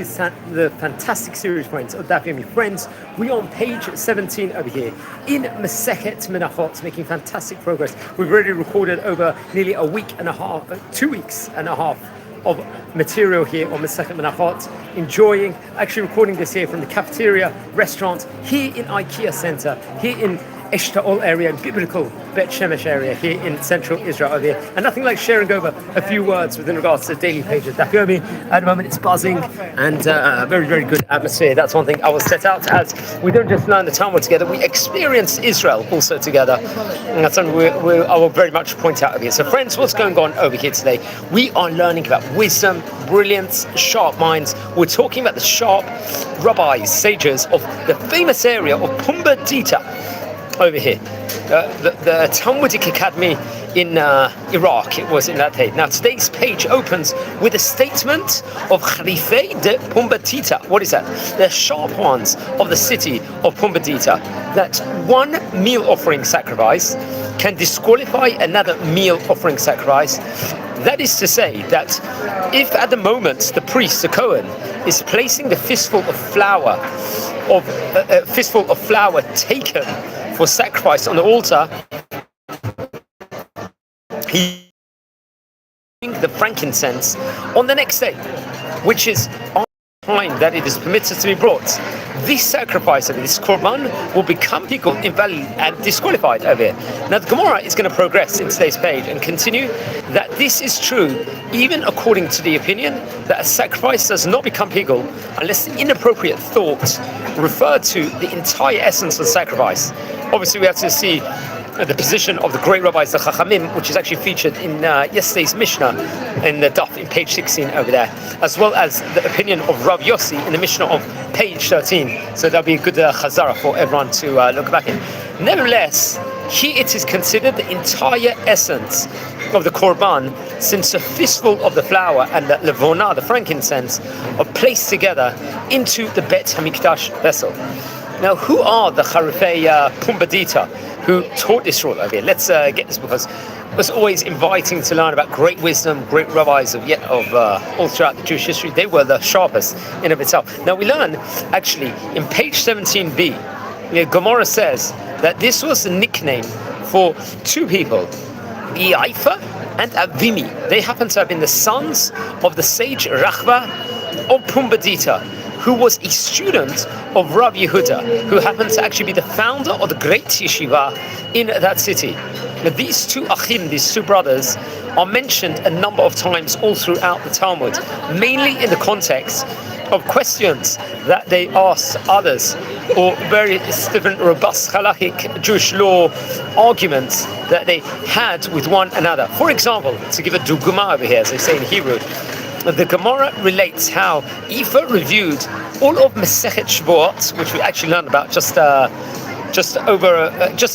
The fantastic series, friends, of Daf Yomo. Friends, we are on page 17 over here in Masechet Menachot, making fantastic progress. We've already recorded over nearly a week and a half, 2 weeks and a half of material here on Masechet Menachot. Enjoying, actually recording this here from the cafeteria restaurant here in IKEA Center, here in Eshtaol area, in biblical Bet Shemesh area here in central Israel over here. And nothing like sharing over a few words within regards to the daily page of Daf Yomo. At the moment it's buzzing and very, very good atmosphere. That's one thing I was set out as. We don't just learn the Talmud together, we experience Israel also together. And that's something I will very much point out over here. So friends, what's going on over here today? We are learning about wisdom, brilliance, sharp minds. We're talking about the sharp rabbis, sages of the famous area of Pumbedita. Over here, the Talmudic Academy in Iraq, it was in that day. Now today's page opens with a statement of Khalifei de Pumbedita. What is that? The sharp ones of the city of Pumbedita, that one meal offering sacrifice can disqualify another meal offering sacrifice. That is to say that if at the moment the priest, the Kohen, is placing the fistful of flour taken for sacrifice on the altar, he the frankincense on the next day, which is on the time that it is permitted to be brought. This sacrifice of this korban will become invalid and disqualified over here. Now the Gemara is going to progress in today's page and continue that this is true even according to the opinion that a sacrifice does not become pigul unless the inappropriate thought referred to the entire essence of the sacrifice. Obviously we have to see the position of the great rabbis, the Chachamim, which is actually featured in yesterday's Mishnah in the Daf in page 16 over there, as well as the opinion of Rav Yossi in the Mishnah of page 13. So that'll be a good chazara for everyone to look back in. Nevertheless, here it is considered the entire essence of the korban, since a fistful of the flour and the levona, the frankincense, are placed together into the Bet HaMikdash vessel. Now, who are the Khalifei Pumbedita who taught this rule over here? Let's get this, because it was always inviting to learn about great wisdom, great rabbis of all throughout the Jewish history. They were the sharpest in of itself. Now we learn actually in page 17b, Gemara says that this was a nickname for two people, Iaifa and Avimi. They happen to have been the sons of the sage Rachba of Pumbedita, who was a student of Rabbi Yehuda, who happened to actually be the founder of the great yeshiva in that city. Now, these two achim, these two brothers, are mentioned a number of times all throughout the Talmud, mainly in the context of questions that they asked others, or various different robust halachic Jewish law arguments that they had with one another. For example, to give a dugma over here, as they say in Hebrew, the Gemara relates how Ifa reviewed all of Masechet Shavuot, which we actually learned about just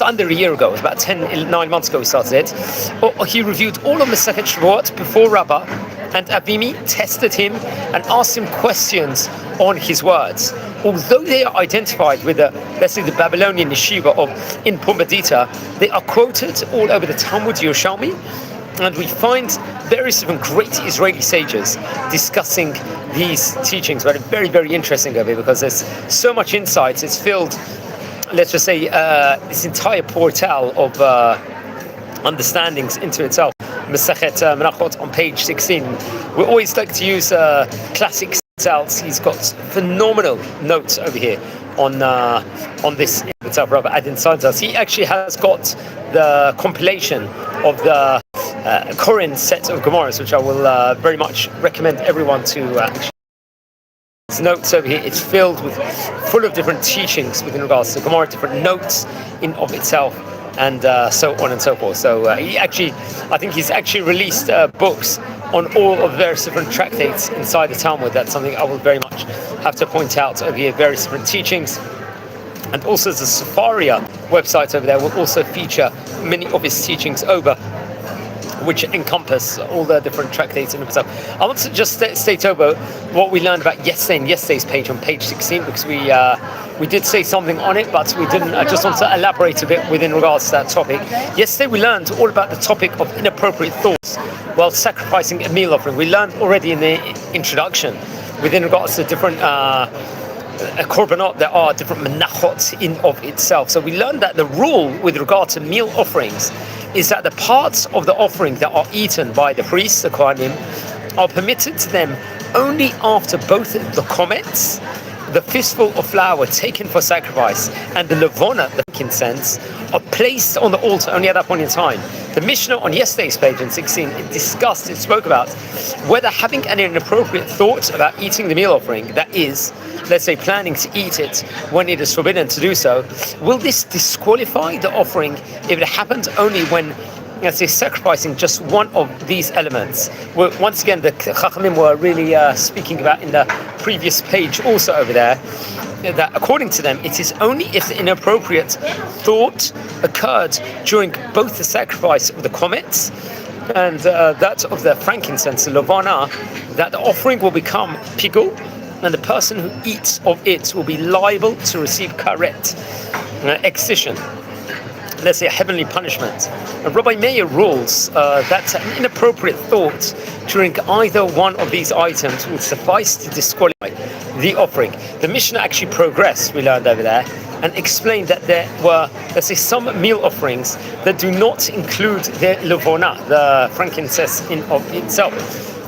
under a year ago. It was about 9 months ago we started it. He reviewed all of Masechet Shavuot before Rabbah, and Avimi tested him and asked him questions on his words. Although they are identified with the Babylonian yeshiva in Pumbedita, they are quoted all over the Talmud Yerushalmi. And we find various different great Israeli sages discussing these teachings, but it's very, very interesting over here because there's so much insight. It's filled, let's just say, this entire portal of understandings into itself. Masechet Menachot on page 16. We always like to use classic cells. He's got phenomenal notes over here on this itself. Rabbi Adin Santas. He actually has got the compilation of the Koran set of Gemaras, which I will very much recommend everyone to actually. His notes over here, it's filled with full of different teachings within regards to Gemara, different notes in of itself, and so on and so forth. So I think he's actually released books on all of the various different tractates inside the Talmud. That's something I will very much have to point out over here, various different teachings. And also the Safaria website over there will also feature many of his teachings over, which encompass all the different tractates in themselves. I want to just state over what we learned about yesterday in yesterday's page on page 16, because we did say something on it, but we didn't. I just want to elaborate a bit within regards to that topic. Yesterday we learned all about the topic of inappropriate thoughts while sacrificing a meal offering. We learned already in the introduction within regards to different korbanot, there are different menachot in of itself. So we learned that the rule with regard to meal offerings is that the parts of the offering that are eaten by the priests, the kohanim, are permitted to them only after both the komets, the fistful of flour taken for sacrifice, and the levona, the frankincense, are placed on the altar only at that point in time. The Mishnah on yesterday's page in 16, it spoke about whether having an inappropriate thought about eating the meal offering, that is, let's say planning to eat it when it is forbidden to do so, will this disqualify the offering if it happens only when, let's say, sacrificing just one of these elements? Well, once again, the Chachamim were really speaking about in the previous page also over there, that according to them, it is only if the inappropriate thought occurred during both the sacrifice of the komets and that of the frankincense, the levana, that the offering will become pigul, and the person who eats of it will be liable to receive karet, excision, let's say a heavenly punishment. Rabbi Meir rules that an inappropriate thought during either one of these items would suffice to disqualify the offering. The Mishnah actually progressed, we learned over there, and explained that there were, let's say, some meal offerings that do not include the levona, the frankincense in of itself.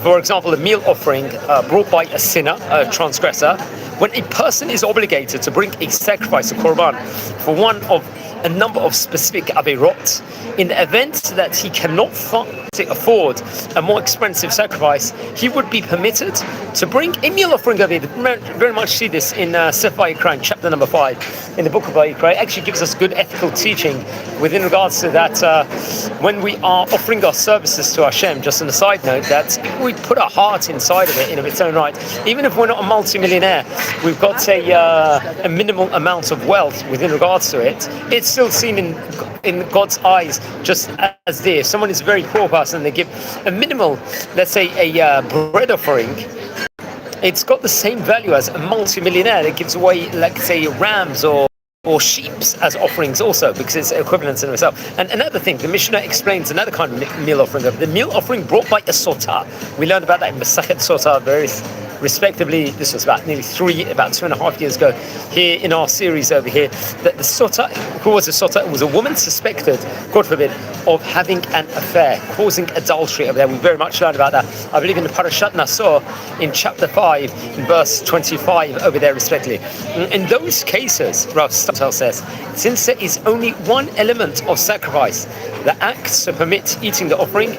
For example, a meal offering brought by a sinner, a transgressor, when a person is obligated to bring a sacrifice, a korban, for one of a number of specific averot, in the event that he cannot afford a more expensive sacrifice, he would be permitted to bring a meal offering of it. Very much see this in Sefer Vayikra, chapter number 5, in the book of Vayikra. It actually gives us good ethical teaching within regards to that when we are offering our services to Hashem. Just on a side note, that we put our heart inside of it in of its own right. Even if we're not a multi-millionaire, we've got a minimal amount of wealth within regards to it. It's still seen in God's eyes just as dear. If someone is a very poor person, they give a minimal, let's say a bread offering, it's got the same value as a multi-millionaire that gives away, like, say, rams or sheep as offerings also, because it's equivalent in itself. And another thing, the Mishnah explains another kind of meal offering, the meal offering brought by a sotah. We learned about that in Masechet Sotah very respectively. This was about 2.5 years ago here in our series over here, that the sotah, who was a sotah? It was a woman suspected, God forbid, of having an affair, causing adultery over there. We very much learned about that, I believe, in the Parashat Naso in chapter 5 in verse 25 over there respectively. In those cases, Rav Statel says, since there is only one element of sacrifice that acts to permit eating the offering,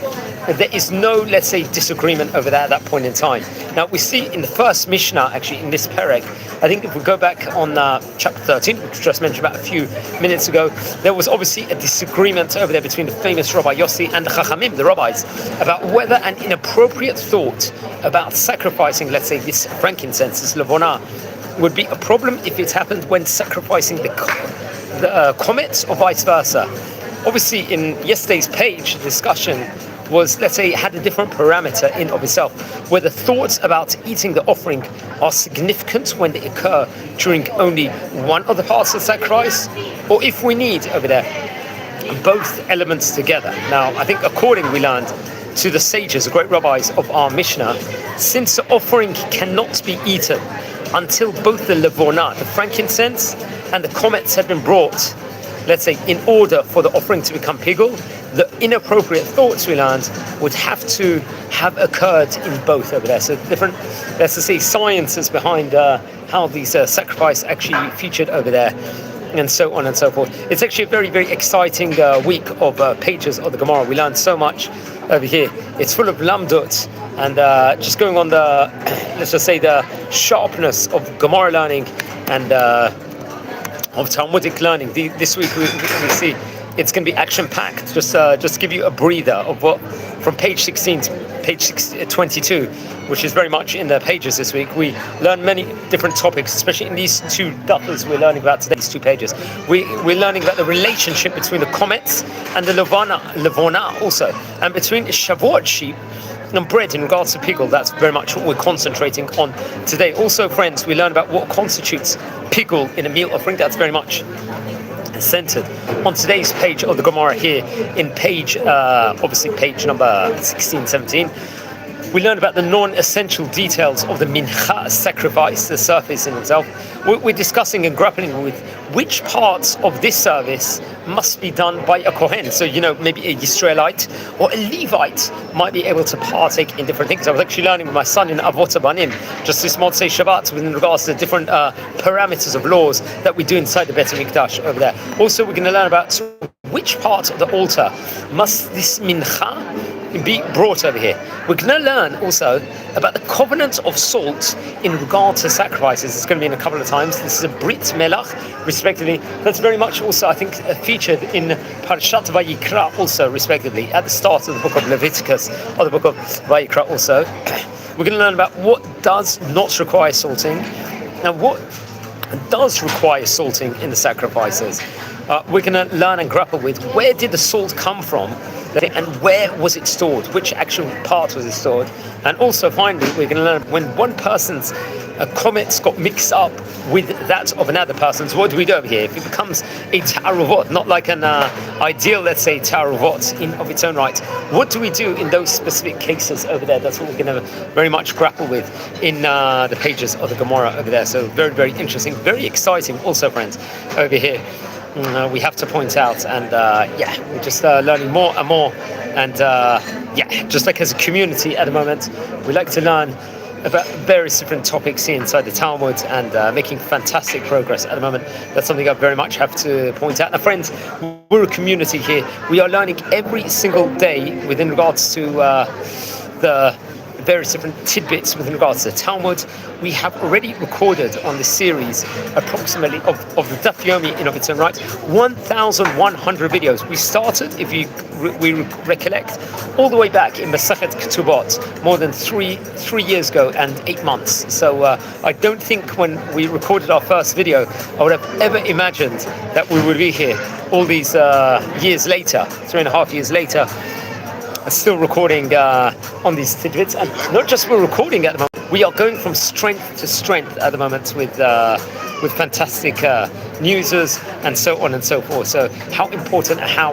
there is no, let's say, disagreement over there at that point in time. Now, we see in the first Mishnah, actually, in this perek, I think if we go back on chapter 13, which we just mentioned about a few minutes ago, there was obviously a disagreement over there between the famous Rabbi Yossi and the Chachamim, the rabbis, about whether an inappropriate thought about sacrificing, let's say, this frankincense, this levona, would be a problem if it happened when sacrificing the comets or vice versa. Obviously, in yesterday's page, the discussion was, let's say, had a different parameter in of itself, where the thoughts about eating the offering are significant when they occur during only one of the parts of the sacrifice, or if we need over there both elements together. Now, I think according we learned to the sages, the great rabbis of our Mishnah, since the offering cannot be eaten until both the levona, the frankincense, and the comets have been brought, let's say, in order for the offering to become pigul, the inappropriate thoughts we learned would have to have occurred in both over there. So different, let's just say, sciences behind how these sacrifice actually featured over there, and so on and so forth. It's actually a very, very exciting week of pages of the Gemara. We learned so much over here. It's full of lamdut, and just going on the, let's just say, the sharpness of Gemara learning and of Talmudic learning. This week we see it's going to be action-packed. Just to give you a breather of what, from page 16 to page 22, which is very much in the pages this week. We learn many different topics, especially in these two duffers we're learning about today, these 2 pages. We're learning about the relationship between the comets and the levona also, and between the Shavuot sheep and bread in regards to pigul. That's very much what we're concentrating on today. Also, friends, we learn about what constitutes pigul in a meal offering. That's very much centered on today's page of the Gemara here in page, obviously page number 16, 17. We learn about the non-essential details of the mincha sacrifice, the service in itself. We're discussing and grappling with which parts of this service must be done by a Kohen. So, maybe a Yisraelite or a Levite might be able to partake in different things. I was actually learning with my son in Avot Banim just this Motzei Shabbat in regards to different parameters of laws that we do inside the Beit HaMikdash over there. Also, we're going to learn about which part of the altar must this mincha be brought over here. We're going to learn also about the covenant of salt in regard to sacrifices. It's going to be in a couple of times. This is a Brit Melach, respectively. That's very much also, I think, featured in Parashat Vayikra also, respectively, at the start of the book of Leviticus, or the book of Vayikra also. We're going to learn about what does not require salting, and what does require salting in the sacrifices. We're going to learn and grapple with where did the salt come from, and where was it stored, which actual part was it stored. And also finally we're going to learn when one person's comments got mixed up with that of another person's, what do we do over here? If it becomes a ta'aruvot, not like an ideal, let's say, ta'aruvot in of its own right, what do we do in those specific cases over there? That's what we're going to very much grapple with in the pages of the Gemara over there. So very, very interesting, very exciting also, friends, over here. We have to point out, and we're just learning more and more, and just like as a community at the moment, we like to learn about various different topics here inside the Talmud, and making fantastic progress at the moment. That's something I very much have to point out. Now, friends, we're a community here. We are learning every single day within regards to the various different tidbits with regards to the Talmud. We have already recorded on this series approximately of the Daf Yomi in of its own right 1,100 videos. We started, if we recollect, all the way back in Masechet Ketubot more than three years ago and 8 months. So I don't think when we recorded our first video I would have ever imagined that we would be here all these years later, 3.5 years later, still recording on these tidbits. And not just we're recording at the moment, we are going from strength to strength at the moment with fantastic newsers and so on and so forth. So how important, how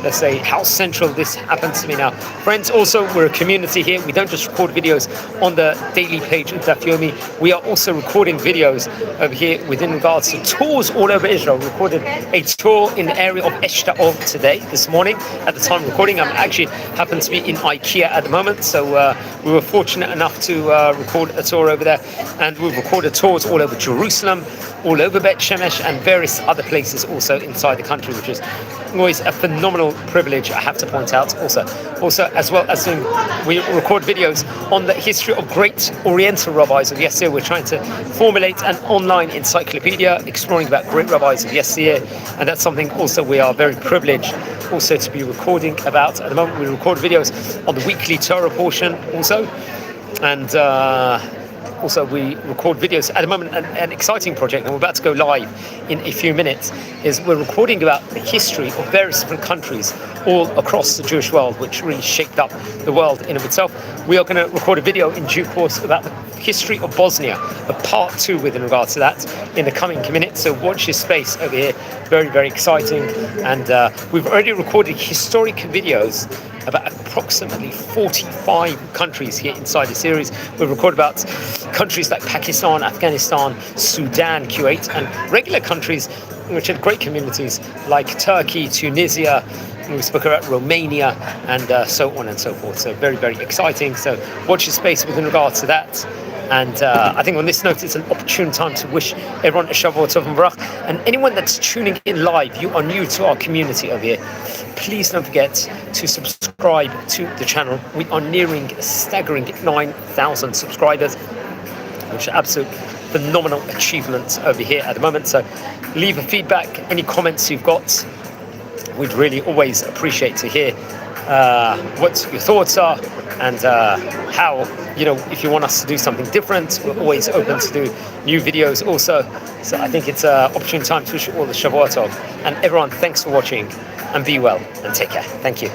let's say, how central this happens to me now. Friends, also we're a community here. We don't just record videos on the daily page of Daf Yomi. We are also recording videos over here within regards to tours all over Israel. We recorded a tour in the area of Eshtaol today, this morning, at the time of recording. I'm actually happen to be in IKEA at the moment, so we were fortunate enough to record a tour over there, and we've recorded tours all over Jerusalem, all over Bet Shemesh, and various other places also inside the country, which is always a phenomenal privilege, I have to point out. Also as well as we record videos on the history of great Oriental rabbis of yesteryear. We're trying to formulate an online encyclopedia exploring about great rabbis of yesteryear, and that's something also we are very privileged also to be recording about. At the moment we record videos on the weekly Torah portion also, and also we record videos at the moment. An exciting project, and we're about to go live in a few minutes, is we're recording about the history of various different countries all across the Jewish world, which really shaped up the world in of itself. We are going to record a video in due course about the history of Bosnia, a part 2 with in regards to that in the coming minutes, so watch this space over here. Very, very exciting. And we've already recorded historic videos about approximately 45 countries here inside the series. We've recorded about countries like Pakistan, Afghanistan, Sudan, Kuwait, and regular countries which have great communities like Turkey, Tunisia. We spoke about Romania, and so on and so forth. So very, very exciting. So watch your space within regards to that. And I think on this note, it's an opportune time to wish everyone a Shavua Tov and Barach. And anyone that's tuning in live, you are new to our community over here, please don't forget to subscribe to the channel. We are nearing a staggering 9,000 subscribers, which is absolute phenomenal achievement over here at the moment. So leave a feedback, any comments you've got. We'd really always appreciate to hear what your thoughts are, and how, if you want us to do something different, we're always open to do new videos also. So I think it's an opportune time to wish you all the Shavua Tov. And everyone, thanks for watching, and be well and take care. Thank you.